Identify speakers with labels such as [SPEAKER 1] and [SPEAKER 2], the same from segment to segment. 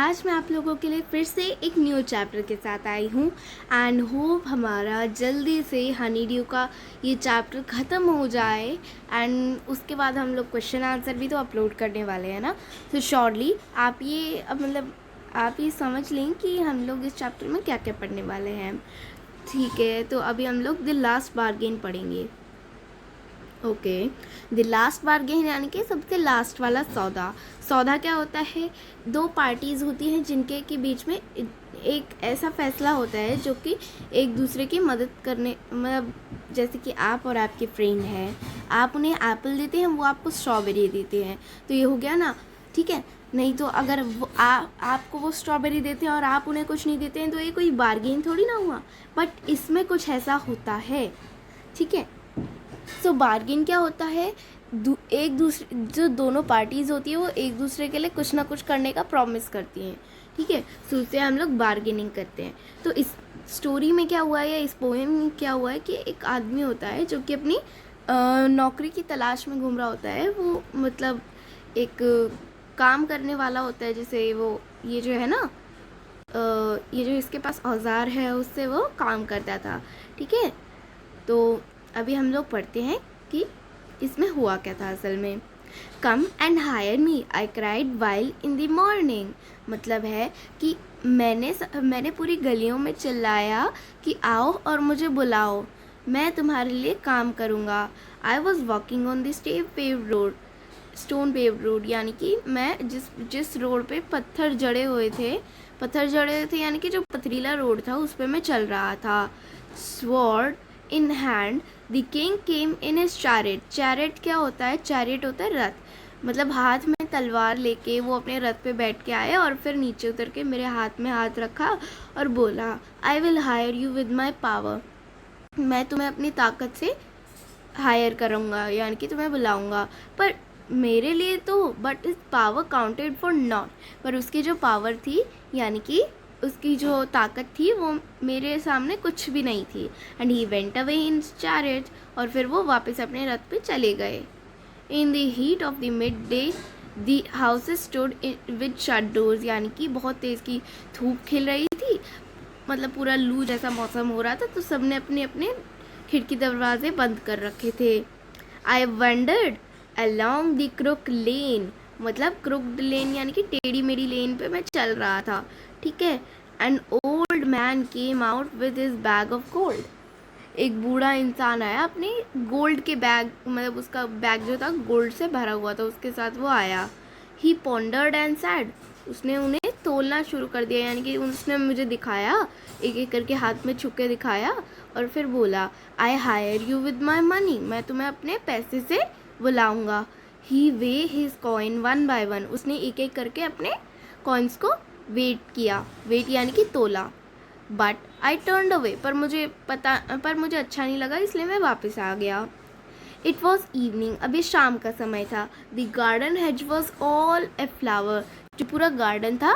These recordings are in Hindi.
[SPEAKER 1] आज मैं आप लोगों के लिए फिर से एक न्यू चैप्टर के साथ आई हूँ एंड होप हमारा जल्दी से हनी ड्यू का ये चैप्टर ख़त्म हो जाए एंड उसके बाद हम लोग क्वेश्चन आंसर भी तो अपलोड करने वाले हैं ना। तो शॉर्टली आप ये आप ये समझ लें कि हम लोग इस चैप्टर में क्या क्या पढ़ने वाले हैं। ठीक है, तो अभी हम लोग द लास्ट बार्गेन पढ़ेंगे। ओके, द लास्ट बार्गेन यानी कि सबसे लास्ट वाला सौदा क्या होता है? दो पार्टीज़ होती हैं जिनके के बीच में एक ऐसा फैसला होता है जो कि एक दूसरे की मदद करने, मतलब जैसे कि आप और आपके फ्रेंड हैं, आप उन्हें एप्पल देते हैं, वो आपको स्ट्रॉबेरी देते हैं, तो ये हो गया ना। ठीक है, नहीं तो अगर वो आपको वो स्ट्रॉबेरी देते हैं और आप उन्हें कुछ नहीं देते हैं तो ये कोई बार्गेन थोड़ी ना हुआ। बट इसमें कुछ ऐसा होता है। ठीक है, सो बार्गेन क्या होता है? एक दूसरे जो दोनों पार्टीज़ होती है वो एक दूसरे के लिए कुछ ना कुछ करने का प्रॉमिस करती हैं। ठीक है, सो उससे हम लोग बार्गेनिंग करते हैं। तो इस स्टोरी में क्या हुआ है या इस पोएम में क्या हुआ है कि एक आदमी होता है जो कि अपनी नौकरी की तलाश में घूम रहा होता है। वो मतलब एक काम करने वाला होता है, जैसे वो ये जो है ना, ये जो इसके पास औजार है उससे वो काम करता था। ठीक है, तो अभी हम लोग पढ़ते हैं कि इसमें हुआ क्या था असल में। Come and hire me, I cried while in the morning. मतलब है कि मैंने पूरी गलियों में चिल्लाया कि आओ और मुझे बुलाओ, मैं तुम्हारे लिए काम करूँगा। I was walking on the stone paved road, यानी कि मैं जिस रोड पे पत्थर जड़े हुए थे यानी कि जो पथरीला रोड था उस पर मैं चल रहा था। Sword in hand the king came in his chariot क्या होता है? चैरेट होता है रथ, मतलब हाथ में तलवार लेके वो अपने रथ पे बैठ के आए और फिर नीचे उतर के मेरे हाथ में हाथ रखा और बोला, I will hire you with my power. मैं तुम्हें अपनी ताकत से हायर करूँगा, यानी कि तुम्हें बुलाऊँगा। पर मेरे लिए तो बट इस पावर काउंटेड फॉर नॉट, पर उसकी जो पावर थी यानी कि उसकी जो ताकत थी वो मेरे सामने कुछ भी नहीं थी। And he went away in chariot, और फिर वो वापस अपने रथ पे चले गए। In the heat of the mid day the houses stood with shut doors, यानी कि बहुत तेज़ की धूप खिल रही थी, मतलब पूरा लू जैसा मौसम हो रहा था, तो सबने अपने अपने खिड़की दरवाजे बंद कर रखे थे। I wandered along the crook lane, मतलब क्रुक्ड लेन यानी कि टेढ़ी मेढ़ी लेन पे मैं चल रहा था। ठीक है, an old man came out with his bag of gold. एक बूढ़ा इंसान आया अपने गोल्ड के बैग, मतलब उसका बैग जो था गोल्ड से भरा हुआ था, उसके साथ वो आया। ही पॉन्डर्ड एंड सैड, उसने उन्हें तोलना शुरू कर दिया, यानी कि उसने मुझे दिखाया, एक एक करके हाथ में छुप के दिखाया और फिर बोला, I hire you with my money, मैं तुम्हें अपने पैसे से बुलाऊंगा। He weigh his coin one by one, उसने एक एक करके अपने कॉइन्स को वेट किया, वेट यानी कि तोला। बट आई टर्नड अवे, पर मुझे अच्छा नहीं लगा, इसलिए मैं वापस आ गया। इट वॉज इवनिंग, अभी शाम का समय था। The garden hedge was all a flower, जो पूरा गार्डन था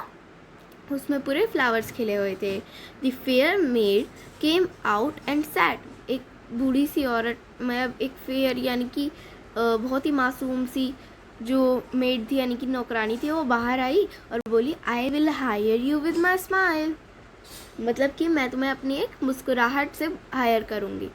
[SPEAKER 1] उसमें पूरे फ्लावर्स खिले हुए थे। The fair made came out and set, एक बूढ़ी सी औरत, मतलब एक फेयर यानी कि बहुत ही मासूम सी जो मेड थी यानी कि नौकरानी थी, वो बाहर आई और बोली, I will hire you with my smile, मतलब कि मैं तुम्हें अपनी एक मुस्कुराहट से हायर करूँगी।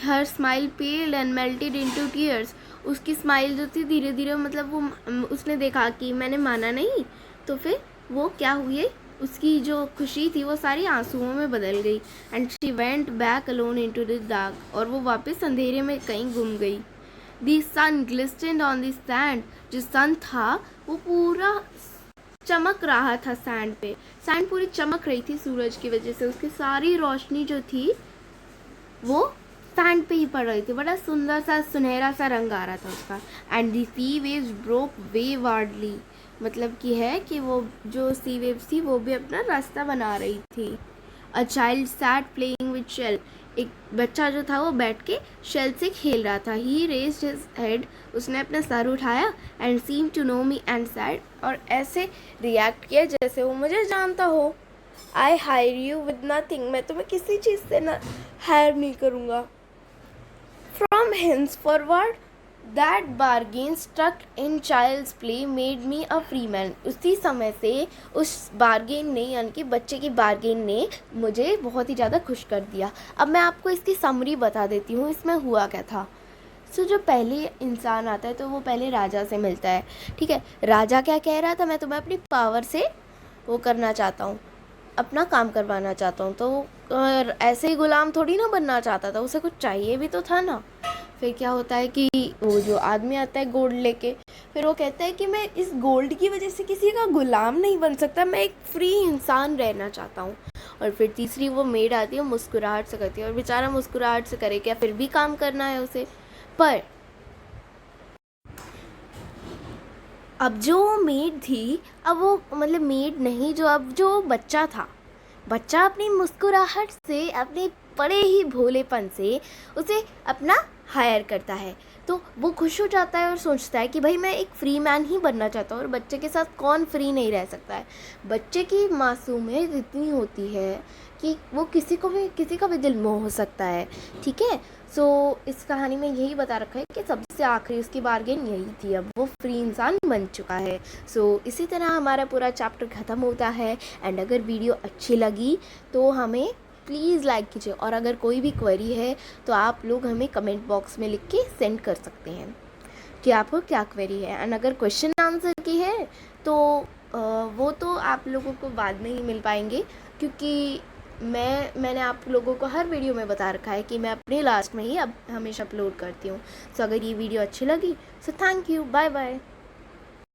[SPEAKER 1] Her smile पेल्ड and melted into tears, उसकी स्माइल जो थी धीरे धीरे, मतलब वो उसने देखा कि मैंने माना नहीं, तो फिर वो क्या हुई, उसकी जो खुशी थी वो सारी आंसुओं में बदल गई। And she went back alone into the dark, और वो वापस अंधेरे में कहीं गुम गई। The sun glistened on the sand, जो सन था वो पूरा चमक रहा था सैंड पे, सैंड पूरी चमक रही थी सूरज की वजह से, उसकी सारी रोशनी जो थी वो सैंड पे ही पड़ रही थी, बड़ा सुंदर सा सुनहरा सा रंग आ रहा था उसका। And the sea waves broke waywardly, मतलब कि है कि वो जो सी वेव्स थी वो भी अपना रास्ता बना रही थी। A child sat playing with shell, एक बच्चा जो था वो बैठ के शेल से खेल रहा था। ही रेज्ड हिज हेड, उसने अपना सर उठाया, and seem to know me and said, और ऐसे रिएक्ट किया जैसे वो मुझे जानता हो। I hire you with nothing, मैं तुम्हें किसी चीज़ से ना हायर नहीं करूँगा। From hence forward that bargain struck in child's play made me a free man. उसी समय से उस बार्गेन ने, यानी कि बच्चे की बार्गेन ने मुझे बहुत ही ज़्यादा खुश कर दिया। अब मैं आपको इसकी समरी बता देती हूँ, इसमें हुआ क्या था। सो जो पहले इंसान आता है तो वो पहले राजा से मिलता है, ठीक है। राजा क्या कह रहा था, मैं तुम्हें अपनी पावर से वो करना चाहता हूँ, अपना काम करवाना चाहता हूँ। तो ऐसे ही गुलाम थोड़ी ना बनना चाहता था, उसे कुछ चाहिए भी तो था ना। फिर क्या होता है कि वो जो आदमी आता है गोल्ड लेके, फिर वो कहता है कि मैं इस गोल्ड की वजह से किसी का गुलाम नहीं बन सकता, मैं एक फ्री इंसान रहना चाहता हूँ। और फिर तीसरी वो मेड आती है, मुस्कुराहट से करती है, और बेचारा मुस्कुराहट से करे क्या, फिर भी काम करना है उसे। पर अब जो मेड थी, अब वो मतलब मेड नहीं, जो अब जो बच्चा था, बच्चा अपनी मुस्कुराहट से, अपने बड़े ही भोलेपन से उसे अपना हायर करता है। तो वो खुश हो जाता है और सोचता है कि भाई मैं एक फ्री मैन ही बनना चाहता हूँ, और बच्चे के साथ कौन फ्री नहीं रह सकता है। बच्चे की मासूमियत इतनी होती है कि वो किसी का भी दिल मोह हो सकता है, ठीक है। सो इस कहानी में यही बता रखा है कि सबसे आखिरी उसकी बार्गेन यही थी, अब वो फ्री इंसान बन चुका है। सो इसी तरह हमारा पूरा चैप्टर ख़त्म होता है। एंड अगर वीडियो अच्छी लगी तो हमें प्लीज़ लाइक कीजिए, और अगर कोई भी क्वेरी है तो आप लोग हमें कमेंट बॉक्स में लिख के सेंड कर सकते हैं कि आपको क्या क्वेरी है। एंड अगर क्वेश्चन आंसर की है तो वो तो आप लोगों को बाद में ही मिल पाएंगे, क्योंकि मैंने आप लोगों को हर वीडियो में बता रखा है कि मैं अपने लास्ट में ही अब हमेशा अपलोड करती हूँ। सो अगर ये वीडियो अच्छी लगी, so thank you, bye bye.